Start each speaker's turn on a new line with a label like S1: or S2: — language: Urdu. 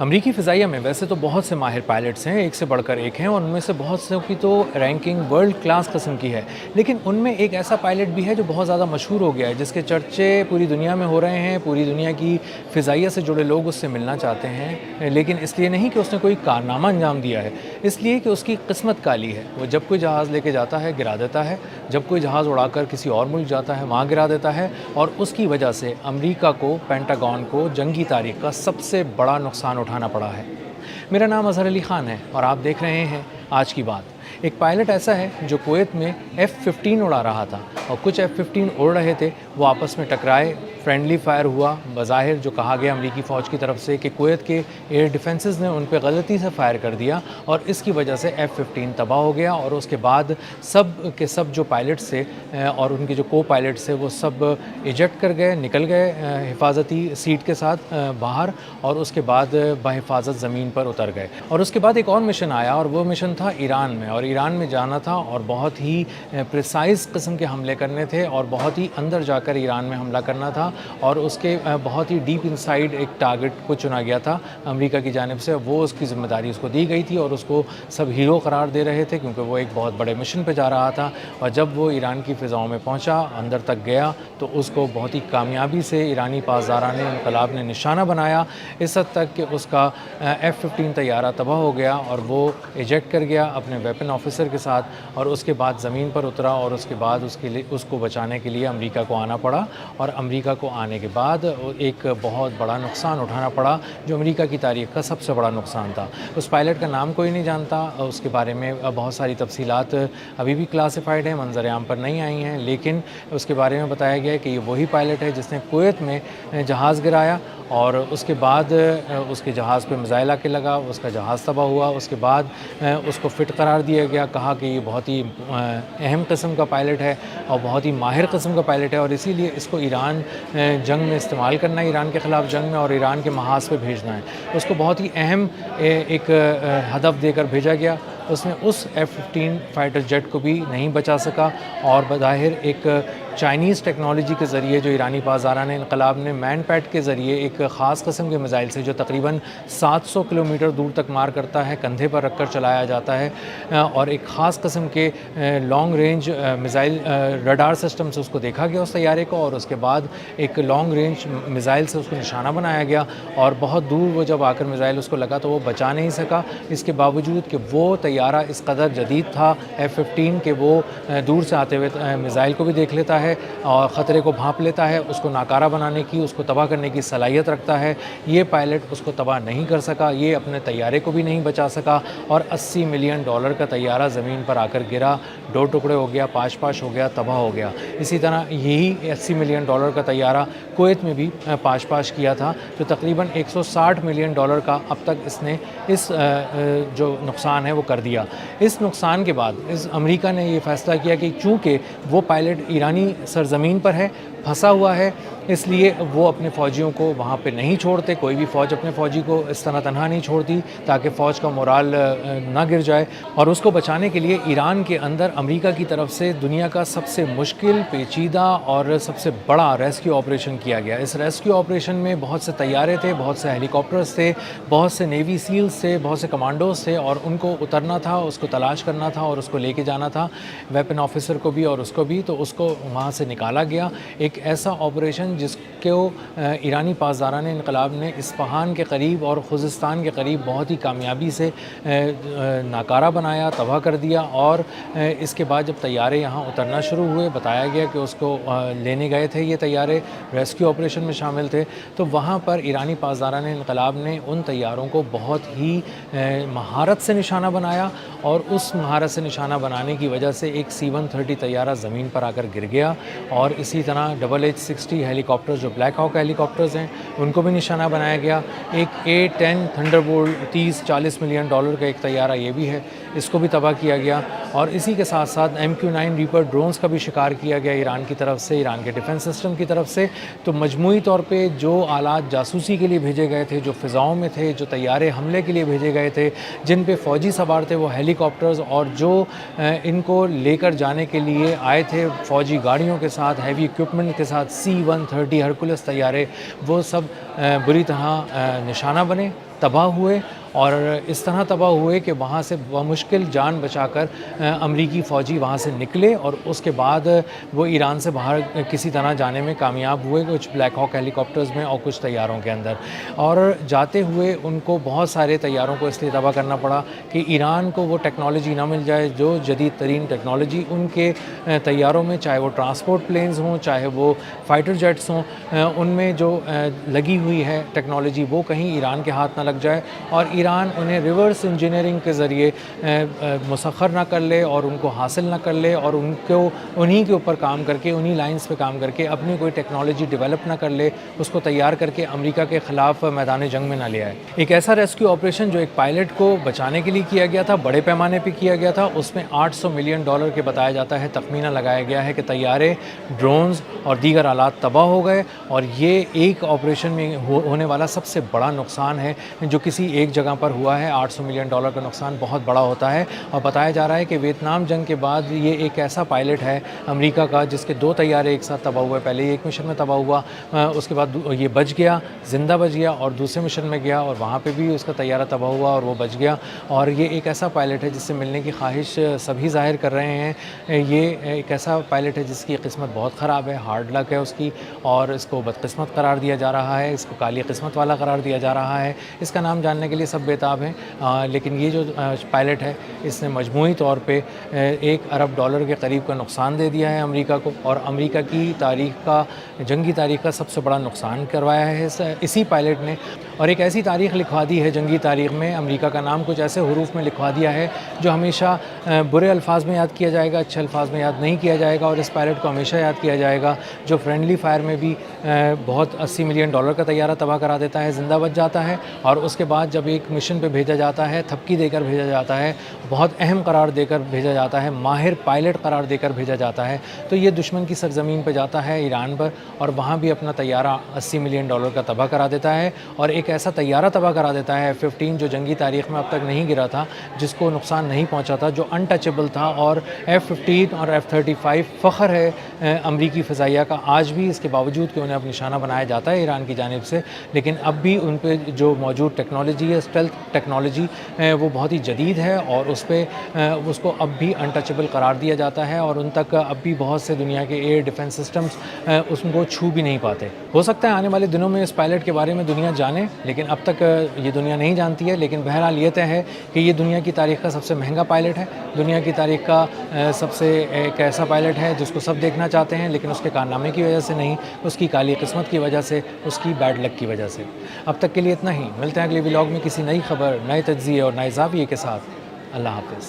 S1: امریکی فضائیہ میں ویسے تو بہت سے ماہر پائلٹس ہیں، ایک سے بڑھ کر ایک ہیں، اور ان میں سے بہت سے کی تو رینکنگ ورلڈ کلاس قسم کی ہے، لیکن ان میں ایک ایسا پائلٹ بھی ہے جو بہت زیادہ مشہور ہو گیا ہے، جس کے چرچے پوری دنیا میں ہو رہے ہیں، پوری دنیا کی فضائیہ سے جڑے لوگ اس سے ملنا چاہتے ہیں، لیکن اس لیے نہیں کہ اس نے کوئی کارنامہ انجام دیا ہے، اس لیے کہ اس کی قسمت کالی ہے۔ وہ جب کوئی جہاز لے کے جاتا ہے گرا دیتا ہے، جب کوئی جہاز اڑا کر کسی اور ملک جاتا ہے وہاں گرا دیتا ہے، اور اس کی وجہ سے امریکہ کو، پینٹاگون کو جنگی تاریخ کا سب سے بڑا نقصان اٹھانا پڑا ہے۔ میرا نام اظہر علی خان ہے اور آپ دیکھ رہے ہیں آج کی بات۔ ایک پائلٹ ایسا ہے جو کویت میں F-15 اڑا رہا تھا، اور کچھ F-15 اڑ رہے تھے، وہ آپس میں ٹکرائے، فرینڈلی فائر ہوا، بظاہر جو کہا گیا امریکی فوج کی طرف سے کہ کویت کے ایئر ڈیفنسز نے ان پہ غلطی سے فائر کر دیا، اور اس کی وجہ سے F-15 تباہ ہو گیا، اور اس کے بعد سب کے سب جو پائلٹس تھے اور ان کے جو کو پائلٹس تھے وہ سب ایجیکٹ کر گئے، نکل گئے حفاظتی سیٹ کے ساتھ باہر، اور اس کے بعد بحفاظت زمین پر اتر گئے۔ اور اس کے بعد ایک اور مشن آیا، اور وہ مشن تھا ایران میں، اور ایران میں جانا تھا اور بہت ہی پریسائز قسم کے حملے کرنے تھے، اور بہت ہی اندر جا کر ایران میں حملہ کرنا تھا، اور اس کے بہت ہی ڈیپ انسائیڈ ایک ٹارگٹ کو چنا گیا تھا امریکہ کی جانب سے، وہ اس کی ذمہ داری اس کو دی گئی تھی، اور اس کو سب ہیرو قرار دے رہے تھے کیونکہ وہ ایک بہت بڑے مشن پہ جا رہا تھا۔ اور جب وہ ایران کی فضاؤں میں پہنچا، اندر تک گیا، تو اس کو بہت ہی کامیابی سے ایرانی پاسداران انقلاب نے نشانہ بنایا، اس حد تک کہ اس کا F-15 طیارہ تباہ ہو گیا، اور وہ ایجیکٹ کر گیا اپنے ویپن آفیسر کے ساتھ، اور اس کے بعد زمین پر اترا، اور اس کے بعد اس کو بچانے کے لیے امریکہ کو آنا پڑا، اور امریکہ کو آنے کے بعد ایک بہت بڑا نقصان اٹھانا پڑا جو امریکہ کی تاریخ کا سب سے بڑا نقصان تھا۔ اس پائلٹ کا نام کوئی نہیں جانتا، اس کے بارے میں بہت ساری تفصیلات ابھی بھی کلاسیفائڈ ہیں، منظر عام پر نہیں آئی ہیں، لیکن اس کے بارے میں بتایا گیا ہے کہ یہ وہی پائلٹ ہے جس نے کویت میں جہاز گرایا، اور اس کے بعد اس کے جہاز پہ میزائل آ کے لگا، اس کا جہاز تباہ ہوا، اس کے بعد اس کو فٹ قرار دیا گیا، کہا کہ یہ بہت ہی اہم قسم کا پائلٹ ہے اور بہت ہی ماہر قسم کا پائلٹ ہے، اور اسی لیے اس کو ایران جنگ میں استعمال کرنا ہے، ایران کے خلاف جنگ میں، اور ایران کے محاذ پہ بھیجنا ہے۔ اس کو بہت ہی اہم ایک ہدف دے کر بھیجا گیا، اس نے اس F-15 فائٹر جیٹ کو بھی نہیں بچا سکا، اور بظاہر ایک چائنیز ٹیکنالوجی کے ذریعے جو ایرانی پاسداران انقلاب نے مین پیٹ کے ذریعے ایک خاص قسم کے میزائل سے جو تقریباً 700 کلومیٹر دور تک مار کرتا ہے، کندھے پر رکھ کر چلایا جاتا ہے، اور ایک خاص قسم کے long range missile radar system سے اس کو دیکھا گیا اس طیارے کو، اور اس کے بعد ایک لانگ رینج میزائل سے اس کو نشانہ بنایا گیا، اور بہت دور وہ جب آ کر میزائل اس کو لگا تو وہ بچا نہیں سکا، اس کے باوجود کہ وہ طیارہ اس قدر جدید تھا F-15 کہ وہ دور سے آتے ہوئے میزائل کو بھی دیکھ لیتا ہے اور خطرے کو بھانپ لیتا ہے، اس کو ناکارہ بنانے کی، اس کو تباہ کرنے کی صلاحیت رکھتا ہے۔ یہ پائلٹ اس کو تباہ نہیں کر سکا، یہ اپنے طیارے کو بھی نہیں بچا سکا، اور $80 ملین کا طیارہ زمین پر آ کر گرا، دو ٹکڑے ہو گیا، پاش پاش ہو گیا، تباہ ہو گیا۔ اسی طرح یہی $80 ملین کا طیارہ کویت میں بھی پاش پاش کیا تھا، جو تقریباً $160 ملین کا اب تک اس نے اس جو نقصان ہے وہ کر دیا۔ اس نقصان کے بعد امریکہ نے یہ فیصلہ کیا کہ چونکہ وہ پائلٹ ایرانی سرزمین پر ہے، پھنسا ہوا ہے، اس لیے وہ اپنے فوجیوں کو وہاں پہ نہیں چھوڑتے، کوئی بھی فوج اپنے فوجی کو اس طرح تنہا نہیں چھوڑتی تاکہ فوج کا مورال نہ گر جائے، اور اس کو بچانے کے لیے ایران کے اندر امریکہ کی طرف سے دنیا کا سب سے مشکل، پیچیدہ اور سب سے بڑا ریسکیو آپریشن کیا گیا۔ اس ریسکیو آپریشن میں بہت سے طیارے تھے، بہت سے ہیلی کاپٹرز تھے، بہت سے نیوی سیلز تھے، بہت سے کمانڈوز تھے، اور ان کو اترنا تھا، اس کو تلاش کرنا تھا، اور اس کو لے کے جانا تھا، ویپن آفیسر کو بھی اور اس کو بھی، تو اس کو وہاں سے نکالا گیا۔ ایک ایسا آپریشن جس کو ایرانی پاسداران انقلاب نے اصفہان کے قریب اور خوزستان کے قریب بہت ہی کامیابی سے ناکارہ بنایا، تباہ کر دیا، اور اس کے بعد جب طیارے یہاں اترنا شروع ہوئے، بتایا گیا کہ اس کو لینے گئے تھے، یہ طیارے ریسکیو آپریشن میں شامل تھے، تو وہاں پر ایرانی پاسداران انقلاب نے ان طیاروں کو بہت ہی مہارت سے نشانہ بنایا، اور اس مہارت سے نشانہ بنانے کی وجہ سے ایک C-130 طیارہ زمین پر آ کر گر گیا، اور اسی طرح H-60 ہیلی کاپٹر جو بلیک ہاک ہیلی کاپٹرز ہیں ان کو بھی نشانہ بنایا گیا۔ ایک A-10 تھنڈر بولٹ $30-40 ملین کا ایک طیارہ یہ بھی ہے، اس کو بھی تباہ کیا گیا، اور اسی کے ساتھ ساتھ MQ-9 ریپر ڈرونز کا بھی شکار کیا گیا ایران کی طرف سے، ایران کے ڈیفنس سسٹم کی طرف سے۔ تو مجموعی طور پہ جو آلات جاسوسی کے لیے بھیجے گئے تھے، جو فضاؤں میں تھے، جو طیارے حملے کے لیے بھیجے گئے تھے، جن پہ فوجی سوار تھے وہ ہیلی کاپٹرز، اور جو ان کو لے کر جانے کے لیے آئے تھے فوجی گاڑیوں کے ساتھ، ہیوی اکوپمنٹ کے ساتھ، C-130 ہرکولس طیارے، وہ سب بری طرح نشانہ بنے، تباہ ہوئے اور اس طرح تباہ ہوئے کہ وہاں سے بمشکل جان بچا کر امریکی فوجی وہاں سے نکلے اور اس کے بعد وہ ایران سے باہر کسی طرح جانے میں کامیاب ہوئے، کچھ بلیک ہاک ہیلی کاپٹرز میں اور کچھ طیاروں کے اندر، اور جاتے ہوئے ان کو بہت سارے طیاروں کو اس لیے تباہ کرنا پڑا کہ ایران کو وہ ٹیکنالوجی نہ مل جائے جو جدید ترین ٹیکنالوجی ان کے طیاروں میں، چاہے وہ ٹرانسپورٹ پلینز ہوں چاہے وہ فائٹر جیٹس ہوں، ان میں جو لگی ہوئی ہے ٹیکنالوجی وہ کہیں ایران کے ہاتھ نہ لگ جائے اور ایران انہیں ریورس انجینئرنگ کے ذریعے مسخر نہ کر لے اور ان کو حاصل نہ کر لے اور ان کو انہی کے اوپر کام کر کے، انہی لائنز پہ کام کر کے اپنی کوئی ٹیکنالوجی ڈیولپ نہ کر لے، اس کو تیار کر کے امریکہ کے خلاف میدان جنگ میں نہ لے آئے۔ ایک ایسا ریسکیو آپریشن جو ایک پائلٹ کو بچانے کے لیے کیا گیا تھا، بڑے پیمانے پہ کیا گیا تھا، اس میں $800 ملین کے بتایا جاتا ہے، تخمینہ لگایا گیا ہے کہ طیارے، ڈرونز اور دیگر آلات تباہ ہو گئے، اور یہ ایک آپریشن میں ہونے والا سب سے بڑا نقصان ہے جو کسی ایک جگہ پر ہوا ہے۔ $800 ملین کا نقصان بہت بڑا ہوتا ہے، اور بتایا جا رہا ہے کہ ویتنام جنگ کے بعد یہ ایک ایسا پائلٹ ہے امریکہ کا جس کے 2 طیارے ایک ساتھ تباہ ہوئے، پہلے ایک مشن میں تباہ ہوا، اس کے بعد یہ بچ گیا، زندہ بچ گیا، اور دوسرے مشن میں گیا اور وہاں پہ بھی اس کا طیارہ تباہ ہوا اور وہ بچ گیا، اور یہ ایک ایسا پائلٹ ہے جس سے ملنے کی خواہش سبھی ظاہر کر رہے ہیں۔ یہ ایک ایسا پائلٹ ہے جس کی قسمت بہت خراب ہے، ہارڈ لک ہے اس کی، اور اس کو بدقسمت قرار دیا جا رہا ہے، اس کو کالی قسمت والا قرار دیا جا رہا ہے۔ اس کا نام جاننے کے لیے سب بیتاب ہیں، لیکن یہ جو پائلٹ ہے اس نے مجموعی طور پہ $1 ارب کے قریب کا نقصان دے دیا ہے امریکہ کو، اور امریکہ کی تاریخ کا، جنگی تاریخ کا سب سے بڑا نقصان کروایا ہے اسی پائلٹ نے، اور ایک ایسی تاریخ لکھوا دی ہے جنگی تاریخ میں، امریکہ کا نام کچھ ایسے حروف میں لکھوا دیا ہے جو ہمیشہ برے الفاظ میں یاد کیا جائے گا، اچھے الفاظ میں یاد نہیں کیا جائے گا، اور اس پائلٹ کو ہمیشہ یاد کیا جائے گا جو فرینڈلی فائر میں بھی بہت $80 ملین کا طیارہ تباہ کرا دیتا ہے، زندہ بچ جاتا ہے، اور اس کے بعد جب ایک مشن پہ بھیجا جاتا ہے، تھپکی دے کر بھیجا جاتا ہے، بہت اہم قرار دے کر بھیجا جاتا ہے، ماہر پائلٹ قرار دے کر بھیجا جاتا ہے، تو یہ دشمن کی سرزمین پہ جاتا ہے ایران پر، اور وہاں بھی اپنا طیارہ $80 ملین کا تباہ کرا دیتا ہے، اور ایک ایسا طیارہ تباہ کرا دیتا ہے F-15 جو جنگی تاریخ میں اب تک نہیں گرا تھا، جس کو نقصان نہیں پہنچا تھا، جو انٹچبل تھا، اور F-15 اور F-35 فخر ہے امریکی فضائیہ کا آج بھی، اس کے باوجود کہ انہیں اب نشانہ بنایا جاتا ہے ایران کی جانب سے، لیکن اب بھی ان پہ جو موجود ٹیکنالوجی ہے، اسٹیلتھ ٹیکنالوجی، وہ بہت ہی جدید ہے، اور اس پہ اس کو اب بھی انٹچبل قرار دیا جاتا ہے، اور ان تک اب بھی بہت سے دنیا کے ایئر ڈیفنس سسٹمز اس کو چھو بھی نہیں پاتے۔ ہو سکتا ہے آنے والے دنوں میں اس پائلٹ کے بارے میں دنیا جانے، لیکن اب تک یہ دنیا نہیں جانتی ہے، لیکن بہرحال یہ طے ہے کہ یہ دنیا کی تاریخ کا سب سے مہنگا پائلٹ ہے، دنیا کی تاریخ کا سب سے ایک ایسا پائلٹ ہے جس کو سب دیکھنا چاہتے ہیں، لیکن اس کے کارنامے کی وجہ سے نہیں، اس کی کالی قسمت کی وجہ سے، اس کی بیڈ لک کی وجہ سے۔ اب تک کے لیے اتنا ہی، ملتے ہیں اگلے ولاگ میں کسی نئی خبر، نئے تجزیے اور نئے زاویے کے ساتھ۔ اللہ حافظ۔